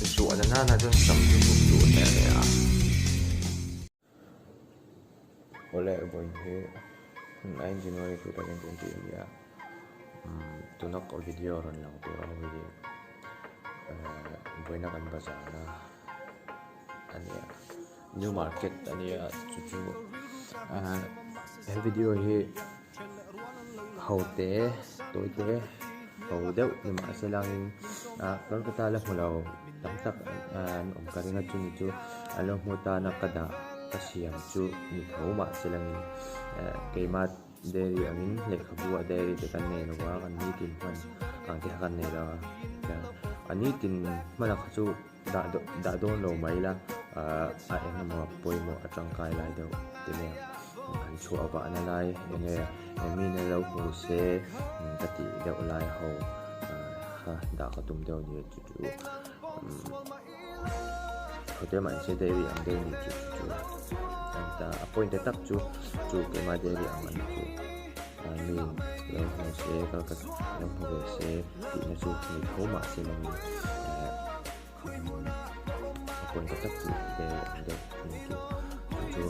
sủa là nó cho sắm cho một sủa này à oleh boy he 9 January 2020 ya tu nak video ron lang tu video boy na kan bazaar na ania new market ania chu video hi haute toite hầu đeo nhưng mà sẽ lang con cái ta là một lầu tắm tắc ông cái này chú ni chú alo một ta na kada kasiam chú ni thấu mà sẽ lang cái mà dairy angin lek habua dairy te kan ne lawa kan ni tin man ang te kan ne la ani tin malak chu da don lo mai la a en mo poi mo atang kai lai do te ne an chu aba na lai enge mi ne lo hu se ta ti de lai ho ha da ka tum de ni chu chu ko te man se dairy ang de ni chu chu ta appoint tak chu ke ma dairy ang an chu min lo ho se ka lo ho se ti na chu ni ko ma se lo ni appoint tak chu de ni chu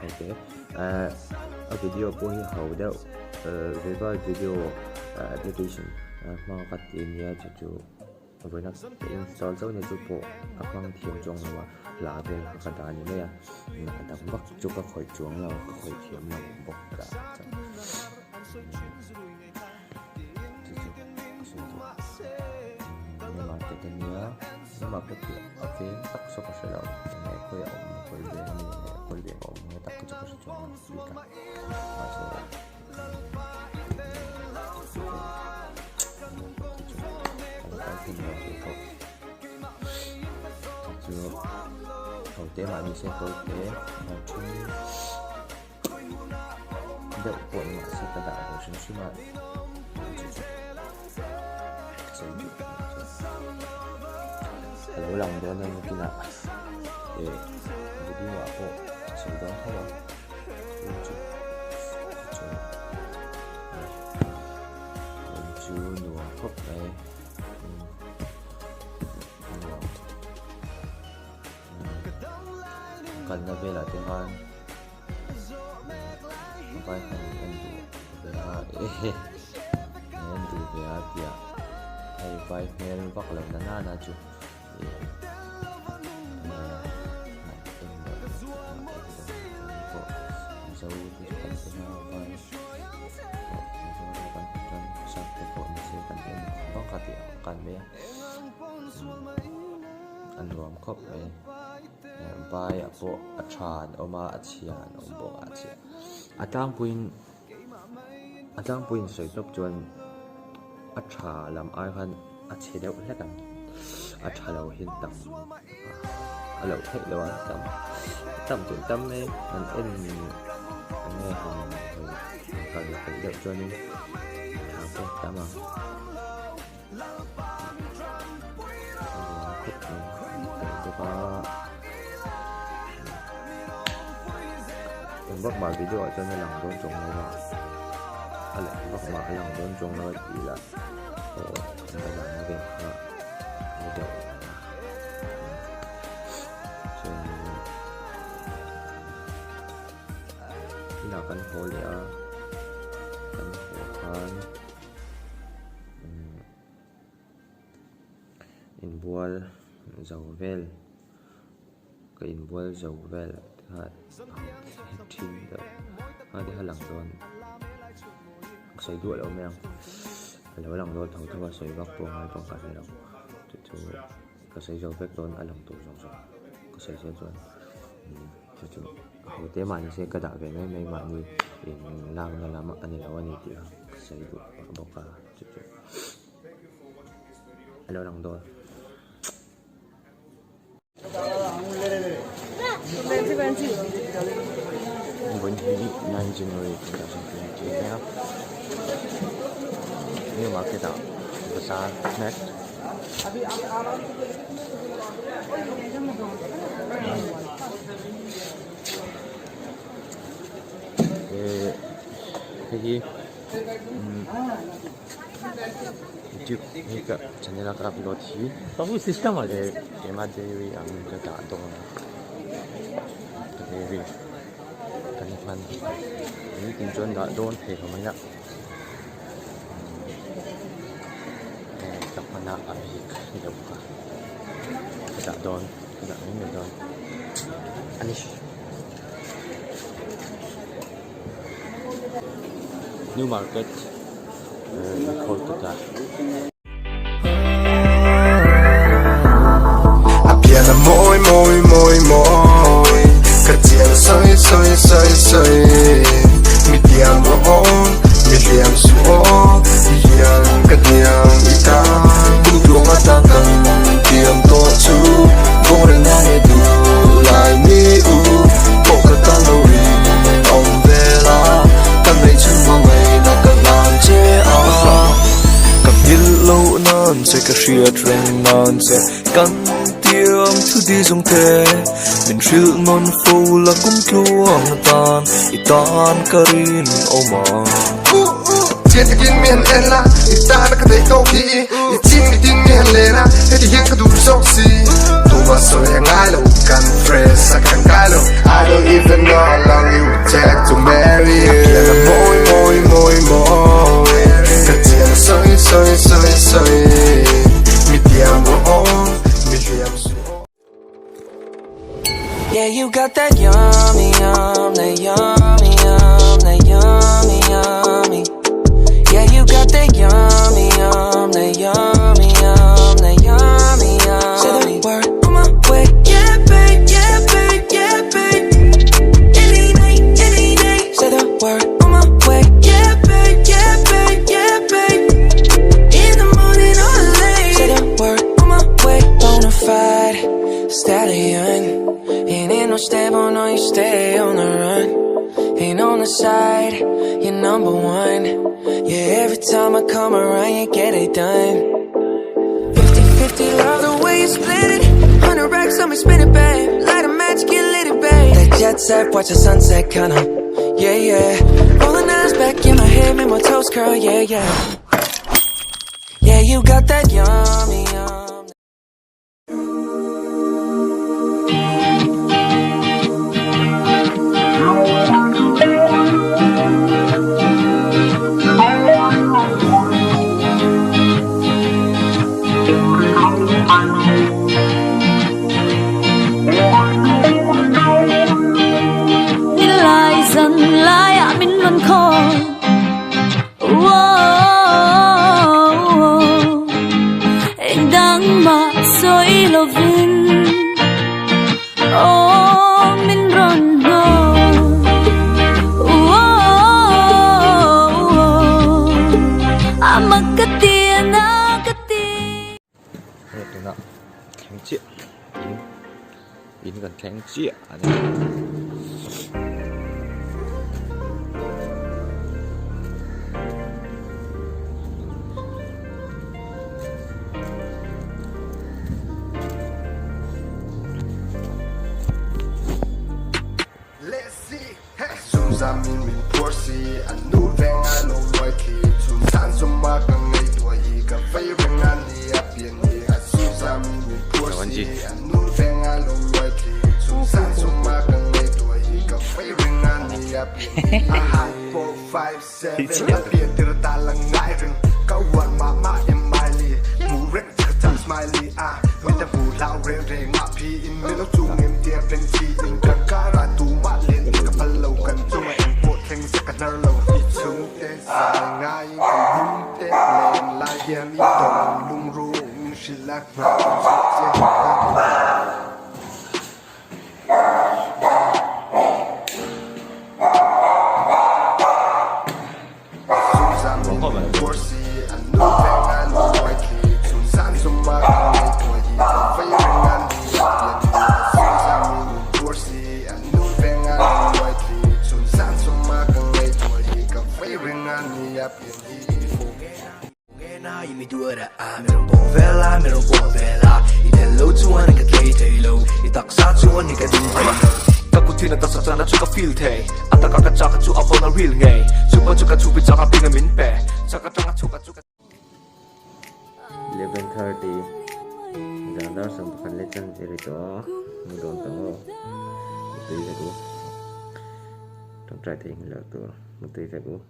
hay thế ở video po hi hầu đâu về vào video application mà phát triển nha chú với nó install sau này chú po các bạn thiêm trong là lá về các bạn như này là đặt bắt chú các khỏi chuông là các khỏi thiêm là bọc cả nhưng mà cái tên nhớ nhưng mà cái chuyện ở phía tắc số các sẽ đâu này có ông có về nó có về ông người tắc cho các chuông đi cả và sẽ hầu tế mà mình sẽ hầu tế chung đậu cuộn mà sẽ ta đạo của chúng suy mạng lâu lòng đó nên cái nào để đi vào bộ sử đó thôi mà chú nùa khóc này cần là về là tiếng Anh vai thành anh đủ về anh đủ về kìa hay vai nghe vắt lần na chú dấu thì cần phải nào vai sắp tới bộ mình sẽ cần thêm vắt cả tiếng cần bé anh rộm khóc này vai a po a than oma a chian om bo a chia atang puin soi tok chuan a tha lam ai khan a che deuh hlekam a tha lo hin tam a lo thei lo tam chun tam ne an en an ne hom kan la kai deuh chuan in thang pe tam a bắt mà video cho nên lòng đốn trùng nó lại bắt mà lòng đốn trùng nó chỉ là người ta làm cái video khi nào cần hồ lẽ cần hồ hơn in buol dầu vel cái in buol dầu vel tin đâu hai thì hai lần rồi xoay đuổi đâu mèo lâu lần rồi thầu thua xoay góc bộ hai con cả này đâu chú có xoay dầu vết đốn ai lòng tụ rồi có xoay dầu rồi chú hồi tế mà sẽ cái đạo về mấy mà như làm là làm anh là anh thì xoay đuổi bọc cả chú lâu lần rồi When he 9 January 2020 ya ini market besar snack cái gì YouTube ni ka channel ka upload hi ସବୁ ସିଷ୍ଟମ ଅଛି Emma Devi ang ka dong Devi kan man ni tin chon da don the ko mai na tak mana ai ka ka da don da ni don Anish New Market Kolkata Apiana moi moi moi moi Kertian soy soy soy soy Mi tiamo on Mi tiam suo Yang kanyang ikan Budong atakan Tiam tochu Goreng ane du Lai mi u Pokatan lowi Om vela Kamay chumma ngay Nakalang che Kapil lo nan Se kashiat reng nan Se Kan tiam thu di dung te Min shil non fo la kum kluang tan Itan karin oma Tiết kinh miền en la Itan ka day to hi Itin mi din miền le na Hedi hiang ka du sok si Tuwa so yang I lo kan fresh sa kan kalo I don't even know how long it would take to marry you Apiana moi moi moi moi Kertian soy soy soy soy Mi tiamo on Mi tiam suo Yeah, you got that yummy, yum, that yummy, yum, that yummy, yummy. Yeah, you got that yummy, yum, that yummy, yum, that yummy, yummy. Say the word on my way. Yeah, babe, yeah, babe, yeah, babe. Any night, any day. Say the word on my way. Yeah, babe, yeah, babe, yeah, babe. In the morning or late. Say the word on my way. Bonafide stallion. Ain't no stable, no, you stay on the run. Ain't on the side, you're number one. Yeah, every time I come around, you get it done. 50-50, love the way you split it. 100 racks on me, spin it, babe. Light a match, get lit, it, babe. That jet set, watch the sunset, kinda. Yeah, yeah. Rolling eyes back in my head, make my toes curl, yeah, yeah. Yeah, you got that yummy, yum. Ito na Keng chia In kan keng chia Let's see Zoom ra min porsi Anu veng alo loi ki Zoom san zoom ma kang ngay tua yi Ka vay veng ani apien ni Zoom ra min porsi Anu veng alo loi ki Zoom san zoom ma kang ngay tua yi Ka vay veng ani apien ni 4, 5, 7 Apien tira talang ngay ring Kawan mama em mai li Mu rek chaka chak smiley With the bu lao reng reng Ma pi in me lo chung em tia pleng chi In kakara tu ma lien In ka palaw kan chung em pot keng sa ka nar law I chung te sa ngay Ka hum te len la yen I tong lung rung Shilak na chung sa Meron pong vela Itelo chuan ka taylo Itaksa chuan ka din tayo Kaputi na tasaksan na chuka feel tay Ataka ka chaka chu apo na real ngay Chupa chuka chupi chaka pinga min pe Chaka chaka chuka chuka Dar sang panletan irito mudon tango mutui sagu tong try ting la to mutui sagu